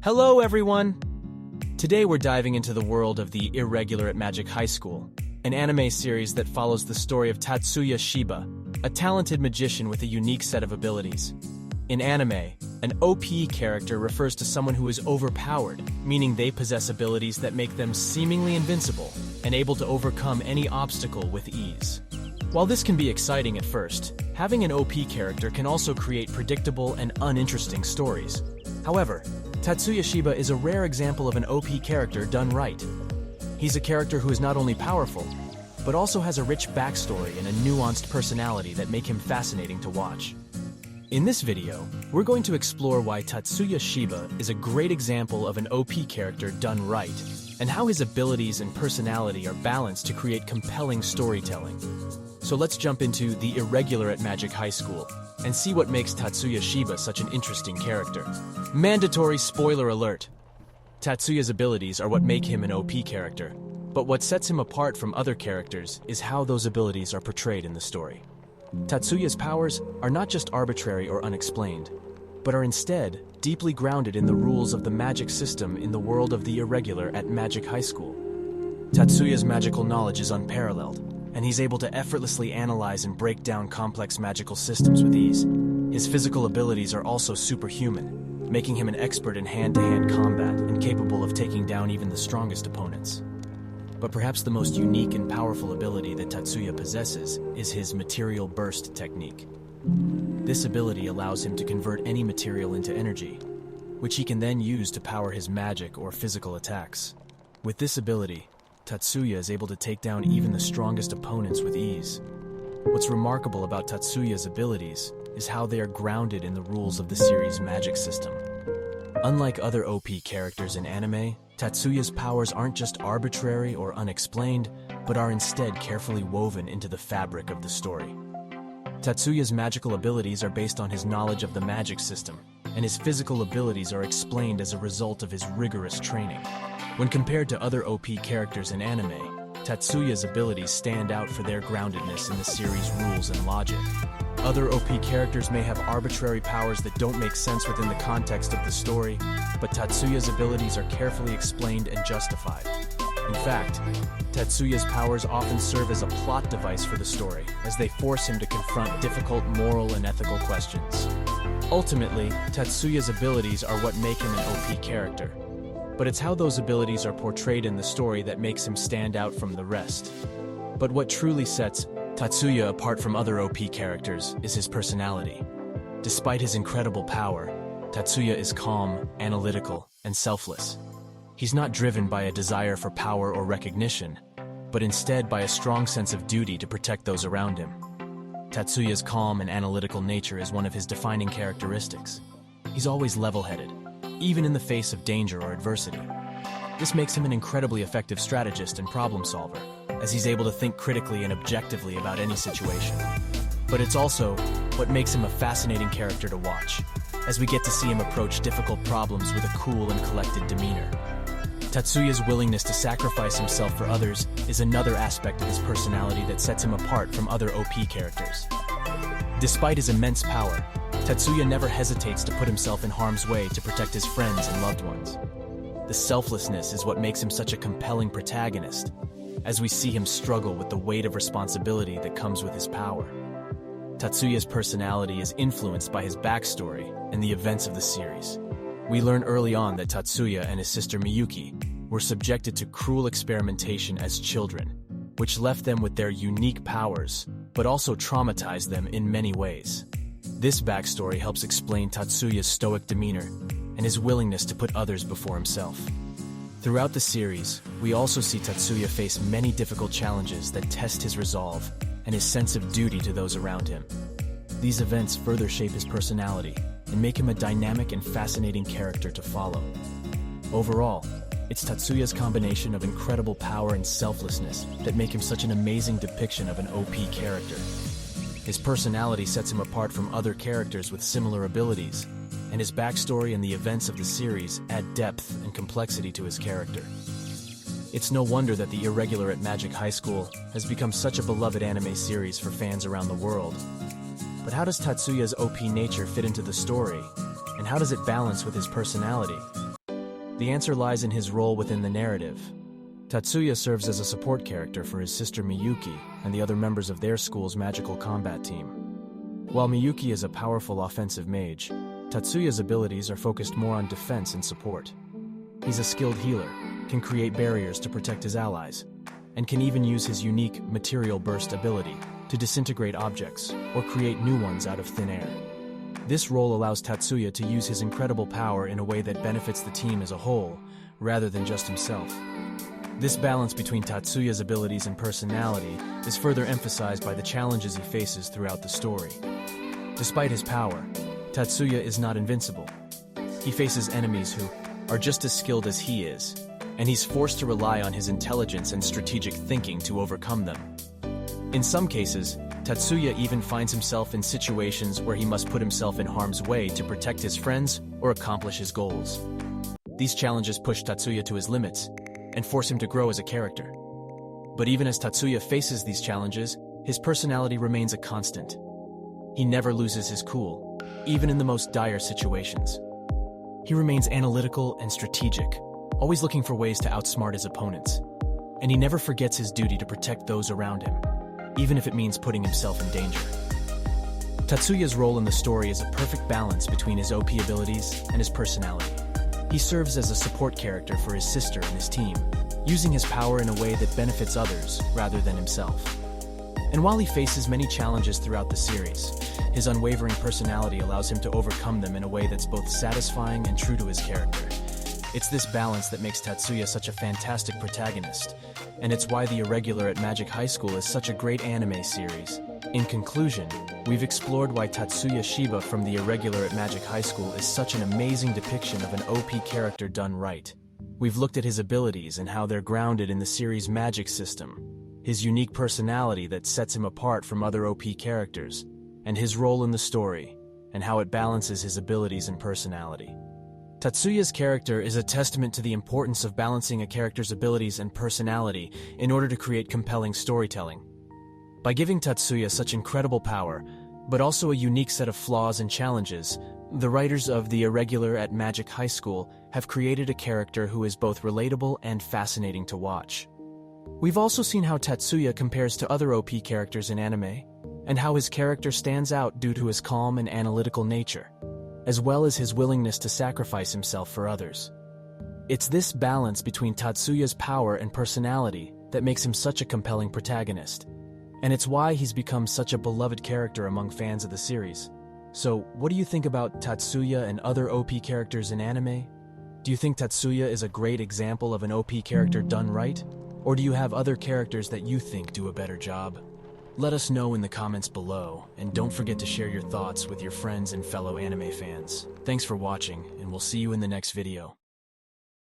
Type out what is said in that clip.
Hello, everyone! Today we're diving into the world of the Irregular at Magic High School, an anime series that follows the story of Tatsuya Shiba, a talented magician with a unique set of abilities. In anime, an OP character refers to someone who is overpowered, meaning they possess abilities that make them seemingly invincible and able to overcome any obstacle with ease. While this can be exciting at first, having an OP character can also create predictable and uninteresting stories. However, Tatsuya Shiba is a rare example of an OP character done right. He's a character who is not only powerful, but also has a rich backstory and a nuanced personality that make him fascinating to watch. In this video, we're going to explore why Tatsuya Shiba is a great example of an OP character done right, and how his abilities and personality are balanced to create compelling storytelling. So let's jump into the Irregular at Magic High School and see what makes Tatsuya Shiba such an interesting character. Mandatory spoiler alert! Tatsuya's abilities are what make him an OP character, but what sets him apart from other characters is how those abilities are portrayed in the story. Tatsuya's powers are not just arbitrary or unexplained, but are instead deeply grounded in the rules of the magic system in the world of the Irregular at Magic High School. Tatsuya's magical knowledge is unparalleled, and he's able to effortlessly analyze and break down complex magical systems with ease. His physical abilities are also superhuman, making him an expert in hand-to-hand combat and capable of taking down even the strongest opponents. But perhaps the most unique and powerful ability that Tatsuya possesses is his material burst technique. This ability allows him to convert any material into energy, which he can then use to power his magic or physical attacks. With this ability, Tatsuya is able to take down even the strongest opponents with ease. What's remarkable about Tatsuya's abilities is how they are grounded in the rules of the series' magic system. Unlike other OP characters in anime, Tatsuya's powers aren't just arbitrary or unexplained, but are instead carefully woven into the fabric of the story. Tatsuya's magical abilities are based on his knowledge of the magic system, and his physical abilities are explained as a result of his rigorous training. When compared to other OP characters in anime, Tatsuya's abilities stand out for their groundedness in the series' rules and logic. Other OP characters may have arbitrary powers that don't make sense within the context of the story, but Tatsuya's abilities are carefully explained and justified. In fact, Tatsuya's powers often serve as a plot device for the story, as they force him to confront difficult moral and ethical questions. Ultimately, Tatsuya's abilities are what make him an OP character, but it's how those abilities are portrayed in the story that makes him stand out from the rest. But what truly sets Tatsuya apart from other OP characters is his personality. Despite his incredible power, Tatsuya is calm, analytical, and selfless. He's not driven by a desire for power or recognition, but instead by a strong sense of duty to protect those around him. Tatsuya's calm and analytical nature is one of his defining characteristics. He's always level-headed, even in the face of danger or adversity. This makes him an incredibly effective strategist and problem solver, as he's able to think critically and objectively about any situation. But it's also what makes him a fascinating character to watch, as we get to see him approach difficult problems with a cool and collected demeanor. Tatsuya's willingness to sacrifice himself for others is another aspect of his personality that sets him apart from other OP characters. Despite his immense power, Tatsuya never hesitates to put himself in harm's way to protect his friends and loved ones. The selflessness is what makes him such a compelling protagonist, as we see him struggle with the weight of responsibility that comes with his power. Tatsuya's personality is influenced by his backstory and the events of the series. We learn early on that Tatsuya and his sister Miyuki were subjected to cruel experimentation as children, which left them with their unique powers, but also traumatized them in many ways. This backstory helps explain Tatsuya's stoic demeanor and his willingness to put others before himself. Throughout the series, we also see Tatsuya face many difficult challenges that test his resolve and his sense of duty to those around him. These events further shape his personality and make him a dynamic and fascinating character to follow. Overall, it's Tatsuya's combination of incredible power and selflessness that make him such an amazing depiction of an OP character. His personality sets him apart from other characters with similar abilities, and his backstory and the events of the series add depth and complexity to his character. It's no wonder that the Irregular at Magic High School has become such a beloved anime series for fans around the world. But how does Tatsuya's OP nature fit into the story, and how does it balance with his personality? The answer lies in his role within the narrative. Tatsuya serves as a support character for his sister Miyuki and the other members of their school's magical combat team. While Miyuki is a powerful offensive mage, Tatsuya's abilities are focused more on defense and support. He's a skilled healer, can create barriers to protect his allies, and can even use his unique material burst ability to disintegrate objects or create new ones out of thin air. This role allows Tatsuya to use his incredible power in a way that benefits the team as a whole, rather than just himself. This balance between Tatsuya's abilities and personality is further emphasized by the challenges he faces throughout the story. Despite his power, Tatsuya is not invincible. He faces enemies who are just as skilled as he is, and he's forced to rely on his intelligence and strategic thinking to overcome them. In some cases, Tatsuya even finds himself in situations where he must put himself in harm's way to protect his friends or accomplish his goals. These challenges push Tatsuya to his limits and force him to grow as a character. But even as Tatsuya faces these challenges, his personality remains a constant. He never loses his cool, even in the most dire situations. He remains analytical and strategic, always looking for ways to outsmart his opponents. And he never forgets his duty to protect those around him, even if it means putting himself in danger. Tatsuya's role in the story is a perfect balance between his OP abilities and his personality. He serves as a support character for his sister and his team, using his power in a way that benefits others rather than himself. And while he faces many challenges throughout the series, his unwavering personality allows him to overcome them in a way that's both satisfying and true to his character. It's this balance that makes Tatsuya such a fantastic protagonist, and it's why The Irregular at Magic High School is such a great anime series. In conclusion, we've explored why Tatsuya Shiba from The Irregular at Magic High School is such an amazing depiction of an OP character done right. We've looked at his abilities and how they're grounded in the series' magic system, his unique personality that sets him apart from other OP characters, and his role in the story, and how it balances his abilities and personality. Tatsuya's character is a testament to the importance of balancing a character's abilities and personality in order to create compelling storytelling. By giving Tatsuya such incredible power, but also a unique set of flaws and challenges, the writers of The Irregular at Magic High School have created a character who is both relatable and fascinating to watch. We've also seen how Tatsuya compares to other OP characters in anime, and how his character stands out due to his calm and analytical nature, as well as his willingness to sacrifice himself for others. It's this balance between Tatsuya's power and personality that makes him such a compelling protagonist, and it's why he's become such a beloved character among fans of the series. So, what do you think about Tatsuya and other OP characters in anime? Do you think Tatsuya is a great example of an OP character done right? Or do you have other characters that you think do a better job? Let us know in the comments below, and don't forget to share your thoughts with your friends and fellow anime fans. Thanks for watching, and we'll see you in the next video.